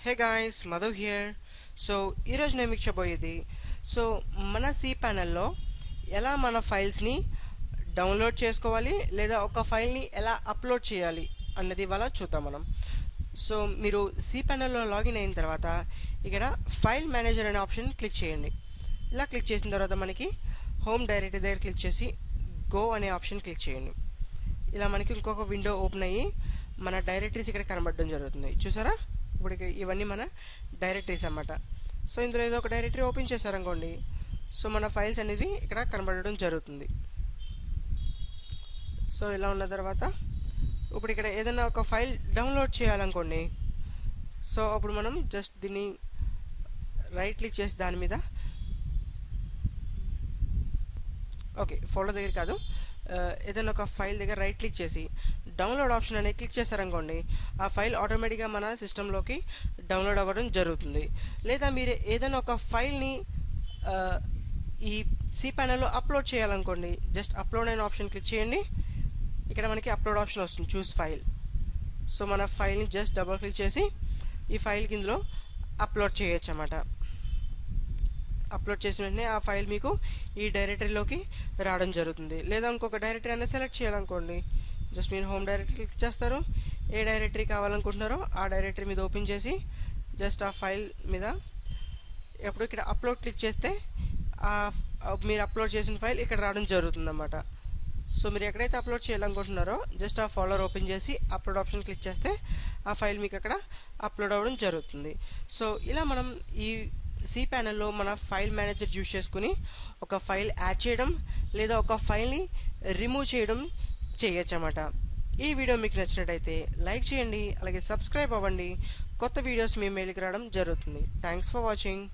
Hey guys, Madhu here. So ఈరోజు నేను మీకు చెప్పబోయేది మన సి ప్యానెల్లో ఎలా మన ఫైల్స్ని డౌన్లోడ్ చేసుకోవాలి లేదా ఒక ఫైల్ని ఎలా అప్లోడ్ చేయాలి అన్నది ఇవాళ చూద్దాం మనం. సో మీరు సి ప్యానెల్లో లాగిన్ అయిన తర్వాత ఇక్కడ ఫైల్ మేనేజర్ అనే ఆప్షన్ క్లిక్ చేయండి. ఇలా క్లిక్ చేసిన తర్వాత మనకి హోమ్ డైరెక్టరీ దగ్గర క్లిక్ చేసి గో అనే ఆప్షన్ క్లిక్ చేయండి. ఇలా మనకి ఇంకొక విండో ఓపెన్ అయ్యి మన డైరెక్టరీస్ ఇక్కడ కనబడడం జరుగుతుంది. చూసారా, ఇప్పుడు ఇవన్నీ మన డైరెక్టరీస్ అన్నమాట. సో ఇందులో ఏదో ఒక డైరెక్టరీ ఓపెన్ చేశారనుకోండి, సో మన ఫైల్స్ అనేవి ఇక్కడ కనబడడం జరుగుతుంది. సో ఇలా ఉన్న తర్వాత ఇప్పుడు ఇక్కడ ఏదైనా ఒక ఫైల్ డౌన్లోడ్ చేయాలనుకోండి, సో అప్పుడు మనం జస్ట్ దీన్ని రైట్ క్లిక్ చేసి దాని మీద ఫోల్డర్ దగ్గర కాదు, ఏదైనా ఒక ఫైల్ దగ్గర రైట్ క్లిక్ చేసి డౌన్లోడ్ ఆప్షన్ అనేది క్లిక్ చేశారనుకోండి, ఆ ఫైల్ ఆటోమేటిక్గా మన సిస్టంలోకి డౌన్లోడ్ అవ్వడం జరుగుతుంది. లేదా మీరు ఏదైనా ఒక ఫైల్ని ఈ సి ప్యానెల్లో అప్లోడ్ చేయాలనుకోండి, జస్ట్ అప్లోడ్ అనే ఆప్షన్ క్లిక్ చేయండి. ఇక్కడ మనకి అప్లోడ్ ఆప్షన్ వస్తుంది, చూస్ ఫైల్. సో మన ఫైల్ని జస్ట్ డబుల్ క్లిక్ చేసి ఈ ఫైల్కి ఇందులో అప్లోడ్ చేయొచ్చు అన్నమాట. అప్లోడ్ చేసిన వెంటనే ఆ ఫైల్ మీకు ఈ డైరెక్టరీలోకి రావడం జరుగుతుంది. లేదా ఇంకొక డైరెక్టరీ అనేది సెలెక్ట్ చేయాలనుకోండి, జస్ట్ మీరు హోమ్ డైరెక్టరీ క్లిక్ చేస్తారు. ఏ డైరెక్టరీ కావాలనుకుంటున్నారో ఆ డైరెక్టరీ మీద ఓపెన్ చేసి జస్ట్ ఆ ఫైల్ మీద ఎప్పుడు ఇక్కడ అప్లోడ్ క్లిక్ చేస్తే మీరు అప్లోడ్ చేసిన ఫైల్ ఇక్కడ రావడం జరుగుతుంది అన్నమాట. సో మీరు ఎక్కడైతే అప్లోడ్ చేయాలనుకుంటున్నారో జస్ట్ ఆ ఫోల్డర్ ఓపెన్ చేసి అప్లోడ్ ఆప్షన్ క్లిక్ చేస్తే ఆ ఫైల్ మీకు అక్కడ అప్లోడ్ అవ్వడం జరుగుతుంది. సో ఇలా మనం ఈ సి ప్యానెల్లో మన ఫైల్ మేనేజర్ యూజ్ చేసుకుని ఒక ఫైల్ యాడ్ చేయడం లేదా ఒక ఫైల్ని రిమూవ్ చేయడం చేయొచ్చు అన్నమాట. ఈ వీడియో మీకు నచ్చినట్టయితే లైక్ చేయండి, అలాగే సబ్స్క్రైబ్ అవ్వండి. కొత్త వీడియోస్ మీ మెయిల్కి రావడం జరుగుతుంది. Thanks for watching.